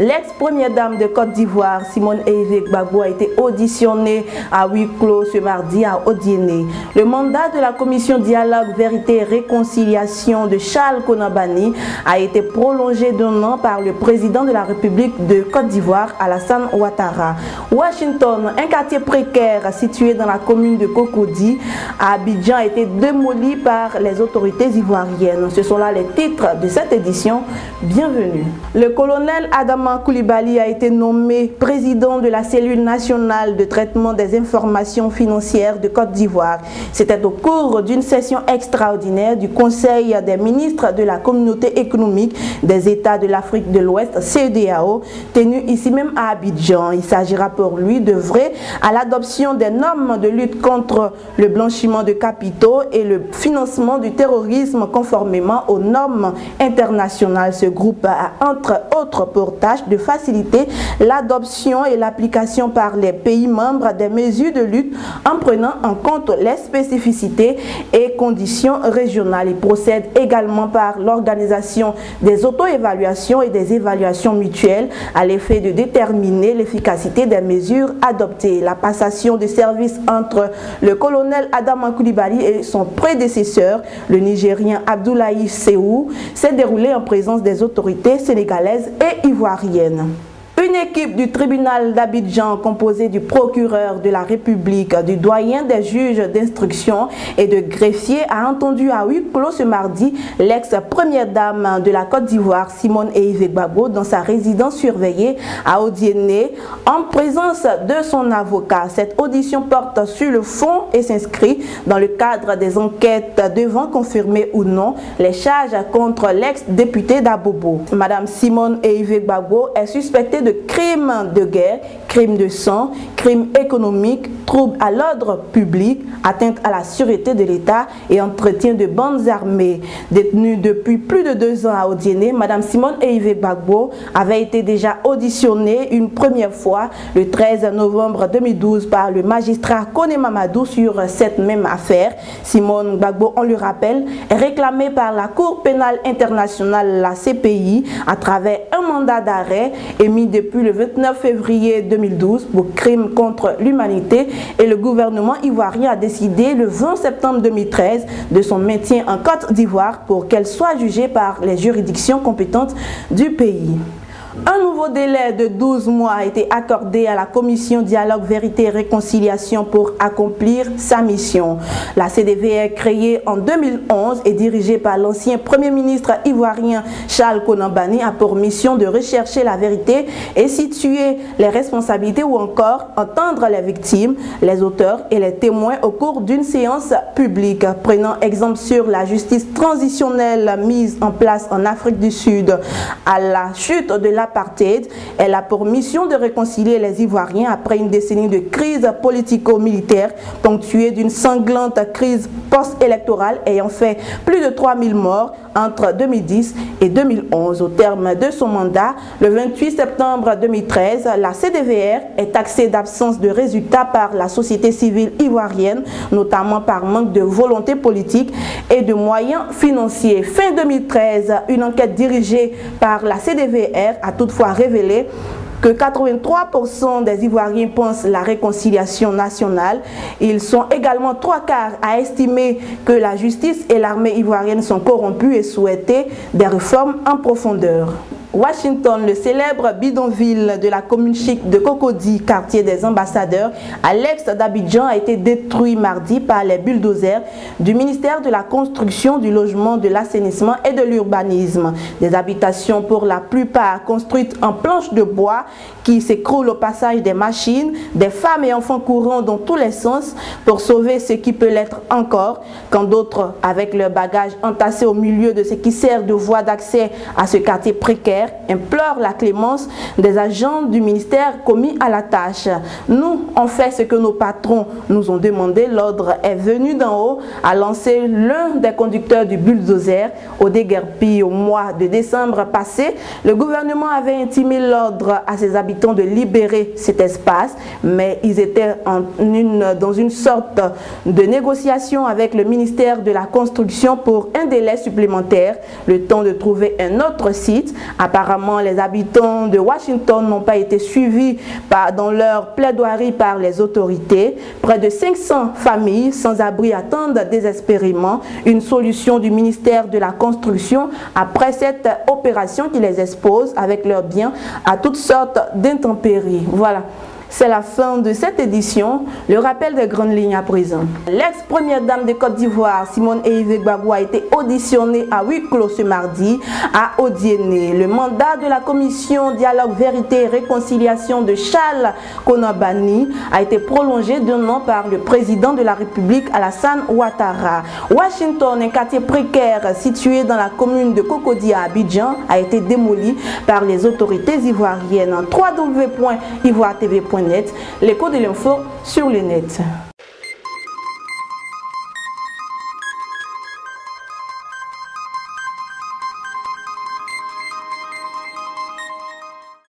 L'ex-première dame de Côte d'Ivoire, Simone Ehifé Gbagbo, a été auditionnée à huis clos ce mardi à Odiéné. Le mandat de la commission Dialogue, Vérité et Réconciliation de Charles Konan Banny a été prolongé d'un an par le président de la République de Côte d'Ivoire, Alassane Ouattara. Washington, un quartier précaire situé dans la commune de Cocody, à Abidjan, a été démoli par les autorités ivoiriennes. Ce sont là les titres de cette édition. Bienvenue. Le colonel Adama Coulibaly a été nommé président de la cellule nationale de traitement des informations financières de Côte d'Ivoire. C'était au cours d'une session extraordinaire du Conseil des ministres de la Communauté économique des États de l'Afrique de l'Ouest, CEDEAO, tenu ici même à Abidjan. Il s'agira pour lui d'œuvrer à l'adoption des normes de lutte contre le blanchiment de capitaux et le financement du terrorisme conformément aux normes internationales. Ce groupe a entre autres pour tâche de faciliter l'adoption et l'application par les pays membres des mesures de lutte en prenant en compte les spécificités et conditions régionales. Il procède également par l'organisation des auto-évaluations et des évaluations mutuelles à l'effet de déterminer l'efficacité des mesures adoptées. La passation de service entre le colonel Adama Coulibaly et son prédécesseur, le Nigérien Abdoulaye Seou, s'est déroulée en présence des autorités sénégalaises et ivoiriennes. Une équipe du tribunal d'Abidjan composée du procureur de la République, du doyen des juges d'instruction et de greffiers a entendu à huis clos ce mardi l'ex-première dame de la Côte d'Ivoire, Simone Ehifé Gbagbo, dans sa résidence surveillée à Odiéné en présence de son avocat. Cette audition porte sur le fond et s'inscrit dans le cadre des enquêtes devant confirmer ou non les charges contre l'ex-député d'Abobo. Madame Simone Ehifé Gbagbo est suspectée de crimes de guerre, crimes de sang, crimes économiques, troubles à l'ordre public, atteinte à la sûreté de l'État et entretien de bandes armées. Détenue depuis plus de 2 ans à Odiéné, Madame Simone Ehifé Gbagbo avait été déjà auditionnée une première fois le 13 novembre 2012 par le magistrat Koné Mamadou sur cette même affaire. Simone Gbagbo, on le rappelle, est réclamée par la Cour pénale internationale, la CPI, à travers un mandat d'arrêt émis depuis le 29 février 2012 pour crimes contre l'humanité, et le gouvernement ivoirien a décidé le 20 septembre 2013 de son maintien en Côte d'Ivoire pour qu'elle soit jugée par les juridictions compétentes du pays. Un nouveau délai de 12 mois a été accordé à la commission Dialogue, Vérité et Réconciliation pour accomplir sa mission. La CDVR, créée en 2011 et dirigée par l'ancien Premier ministre ivoirien Charles Konan Banny, a pour mission de rechercher la vérité et situer les responsabilités ou encore entendre les victimes, les auteurs et les témoins au cours d'une séance publique. Prenant exemple sur la justice transitionnelle mise en place en Afrique du Sud à la chute de l'apartheid, elle a pour mission de réconcilier les Ivoiriens après une décennie de crise politico-militaire ponctuée d'une sanglante crise post-électorale ayant fait plus de 3000 morts entre 2010 et 2011. Au terme de son mandat, le 28 septembre 2013, la CDVR est taxée d'absence de résultats par la société civile ivoirienne, notamment par manque de volonté politique et de moyens financiers. Fin 2013, une enquête dirigée par la CDVR a toutefois révélé que 83% des Ivoiriens pensent la réconciliation nationale. Ils sont également 3/4 à estimer que la justice et l'armée ivoirienne sont corrompues et souhaiter des réformes en profondeur. Washington, le célèbre bidonville de la commune chic de Cocody, quartier des ambassadeurs, à l'est d'Abidjan, a été détruit mardi par les bulldozers du ministère de la Construction, du Logement, de l'Assainissement et de l'Urbanisme. Des habitations pour la plupart construites en planches de bois qui s'écroulent au passage des machines, des femmes et enfants courant dans tous les sens pour sauver ce qui peut l'être encore, quand d'autres, avec leurs bagages entassés au milieu de ce qui sert de voie d'accès à ce quartier précaire, implore la clémence des agents du ministère commis à la tâche. Nous, on fait ce que nos patrons nous ont demandé. L'ordre est venu d'en haut, a lancé l'un des conducteurs du bulldozer. Au déguerpi au mois de décembre passé, le gouvernement avait intimé l'ordre à ses habitants de libérer cet espace, mais ils étaient dans une sorte de négociation avec le ministère de la Construction pour un délai supplémentaire, le temps de trouver un autre site. À Apparemment, les habitants de Washington n'ont pas été suivis dans leur plaidoirie par les autorités. Près de 500 familles sans abri attendent désespérément une solution du ministère de la Construction après cette opération qui les expose avec leurs biens à toutes sortes d'intempéries. Voilà. C'est la fin de cette édition. Le rappel des grandes lignes à présent. L'ex-première dame de Côte d'Ivoire, Simone Ehivek Gbagbo, a été auditionnée à huis clos ce mardi à Odiéné. Le mandat de la commission Dialogue, Vérité et Réconciliation de Charles Konabani a été prolongé d'un an par le président de la République, Alassane Ouattara. Washington, un quartier précaire situé dans la commune de Cocody à Abidjan, a été démoli par les autorités ivoiriennes. www.ivoiretv.net, l'écho de l'info sur le net.